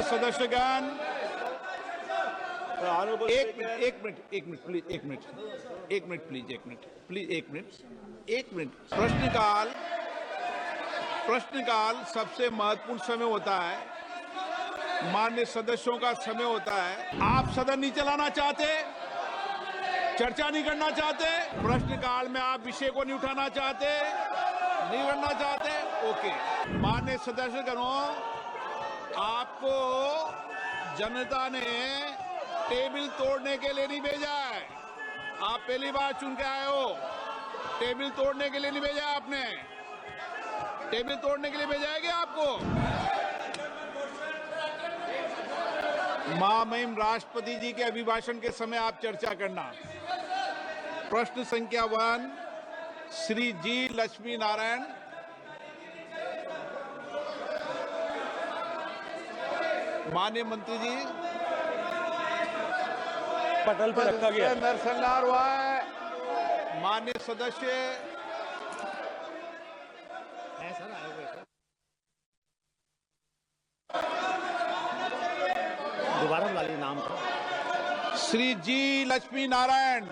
सदस्यगण, एक minute please. प्रश्नकाल सबसे महत्वपूर्ण समय होता है, माननीय सदस्यों का समय होता है। आप सदन नहीं चलाना चाहते, चर्चा नहीं करना चाहते, प्रश्नकाल में आप विषय को नहीं उठाना चाहते, नहीं करना चाहते, ओके। माननीय सदस्यगणों, आपको जनता ने टेबल तोड़ने के लिए नहीं भेजा है। आप पहली बार चुन के आए हो, टेबल तोड़ने के लिए नहीं भेजा आपने। टेबल तोड़ने के लिए भेजा है क्या आपको? महामहिम राष्ट्रपति जी के अभिभाषण के समय आप चर्चा करना। प्रश्न संख्या 1, श्री जी लक्ष्मी नारायण। माननीय मंत्री जी, पटल पर रखा गया नरसंहार हुआ है। माननीय सदस्य दोबारा बुला लीजिए नाम का। श्री जी लक्ष्मी नारायण।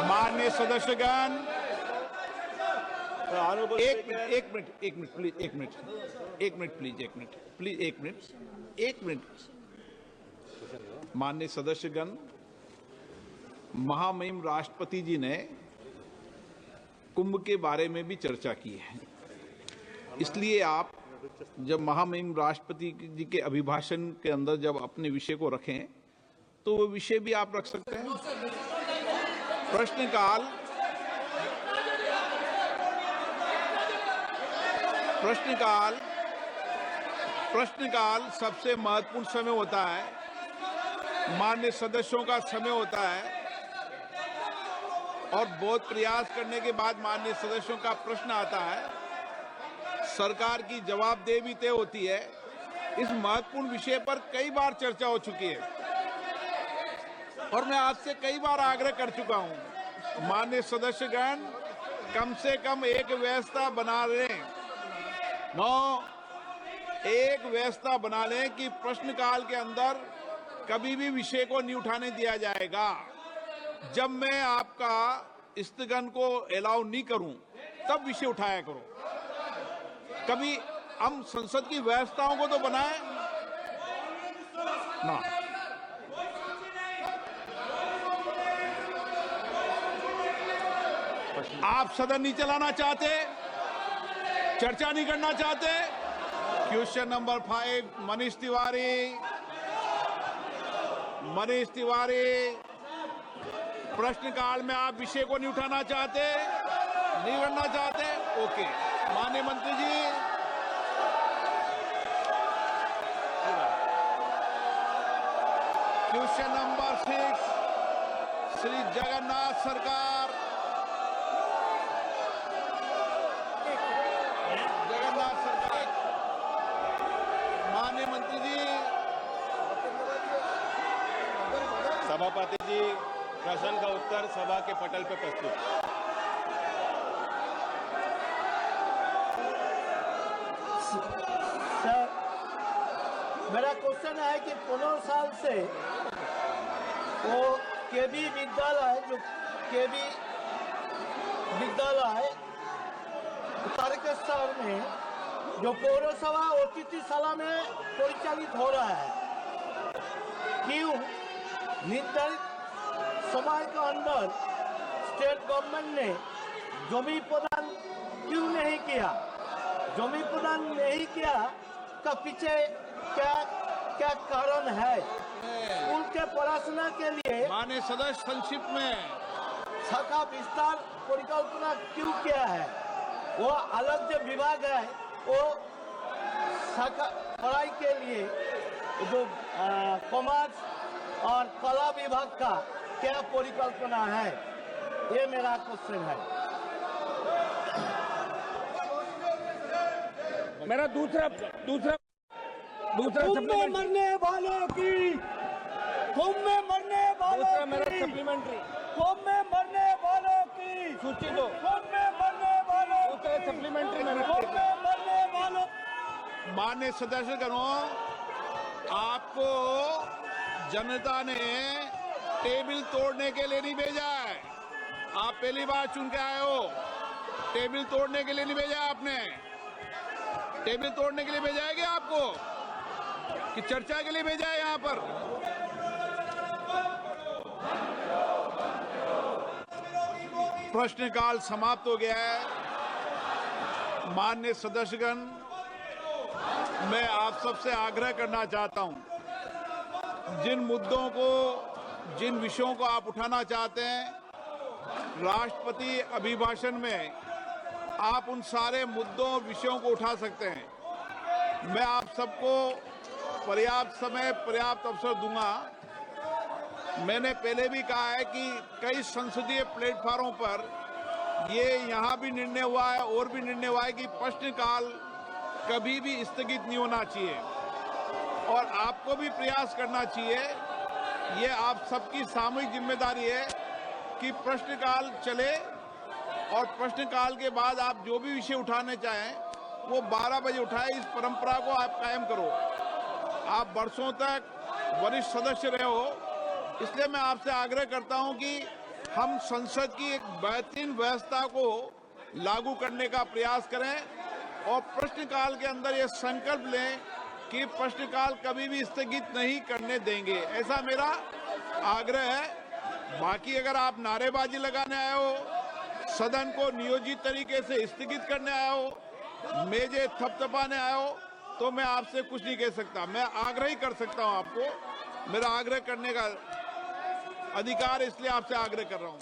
माननीय सदस्यगण, एक मिनट। माननीय सदस्यगण, महामहिम राष्ट्रपति जी ने कुंभ के बारे में भी चर्चा की है, इसलिए आप जब महामहिम राष्ट्रपति जी के अभिभाषण के अंदर जब अपने विषय को रखें तो वो विषय भी आप रख सकते हैं। प्रश्नकाल सबसे महत्वपूर्ण समय होता है, माननीय सदस्यों का समय होता है, और बहुत प्रयास करने के बाद माननीय सदस्यों का प्रश्न आता है, सरकार की जवाबदेही भी तय होती है। इस महत्वपूर्ण विषय पर कई बार चर्चा हो चुकी है और मैं आपसे कई बार आग्रह कर चुका हूं, माननीय सदस्यगण, कम से कम एक व्यवस्था बना लें। एक व्यवस्था बना लें कि प्रश्नकाल के अंदर कभी भी विषय को नहीं उठाने दिया जाएगा। जब मैं आपका स्थगन को अलाउ नहीं करूं तब विषय उठाया करो। कभी हम संसद की व्यवस्थाओं को तो बनाएं ना। आप सदन नहीं चलाना चाहते, चर्चा नहीं करना चाहते। Question number 5, Manish Tiwari. प्रश्नकाल में आप विषय को नहीं उठाना चाहते, नहीं करना चाहते, ओके। माननीय मंत्री जी, क्वेश्चन नंबर 6, श्री जगन्नाथ सरकार। माननीय मंत्री जी। सभापति जी, प्रश्न का उत्तर सभा के पटल पर प्रस्तुत। सर, मेरा क्वेश्चन है कि 15 साल से वो केबी विद्यालय तारकेश्वर में जो पौरसभा अतिथिशाला में परिचालित हो रहा है, क्यों निर्धारित समय के अंदर स्टेट गवर्नमेंट ने जमीन प्रदान क्यों नहीं किया? जमीन प्रदान नहीं किया का पीछे क्या कारण है? स्कूल के पढ़ाशुना के लिए माननीय सदस्य संक्षिप्त में शाखा विस्तार परिकल्पना क्यों किया है? वो अलग जो विभाग है, वो शाखा पढ़ाई के लिए जो कॉमर्स और कला विभाग का क्या परिकल्पना है? ये मेरा क्वेश्चन है। मेरा दूसरा कुंभ में मरने वालों की, कुंभ में मरने वालों मेरा की, सप्लीमेंट्री कुंभ में मरने वालों की सूची दो। कुंभ में मरने वालों दूसरा सप्लीमेंट्री कुंभ में मरने माननीय सदस्यगणों, आपको जनता ने टेबल तोड़ने के लिए नहीं भेजा है। आप पहली बार चुन के आए हो। टेबल तोड़ने के लिए नहीं भेजा है आपने। टेबल तोड़ने के लिए भेजा है क्या आपको, कि चर्चा के लिए भेजा है यहाँ पर? प्रश्नकाल समाप्त हो गया है। माननीय सदस्यगण, मैं आप सबसे आग्रह करना चाहता हूं, जिन मुद्दों को, जिन विषयों को आप उठाना चाहते हैं, राष्ट्रपति अभिभाषण में आप उन सारे मुद्दों विषयों को उठा सकते हैं। मैं आप सबको पर्याप्त समय, पर्याप्त अवसर दूंगा। मैंने पहले भी कहा है कि कई संसदीय प्लेटफॉर्मों पर ये यहाँ भी निर्णय हुआ है और भी निर्णय हुआ है कि प्रश्नकाल कभी भी स्थगित नहीं होना चाहिए और आपको भी प्रयास करना चाहिए। ये आप सबकी सामूहिक जिम्मेदारी है कि प्रश्नकाल चले और प्रश्नकाल के बाद आप जो भी विषय उठाने चाहें वो 12 बजे उठाएं। इस परंपरा को आप कायम करो। आप वर्षों तक वरिष्ठ सदस्य रहे हो, इसलिए मैं आपसे आग्रह करता हूं कि हम संसद की एक बेहतरीन व्यवस्था को लागू करने का प्रयास करें और प्रश्नकाल के अंदर ये संकल्प लें कि प्रश्नकाल कभी भी स्थगित नहीं करने देंगे। ऐसा मेरा आग्रह है। बाकी अगर आप नारेबाजी लगाने आए हो, सदन को नियोजित तरीके से स्थगित करने आए हो, मेजे थपथपाने आए हो, तो मैं आपसे कुछ नहीं कह सकता। मैं आग्रह ही कर सकता हूं आपको। मेरा आग्रह करने का अधिकार, इसलिए आपसे आग्रह कर रहा हूं।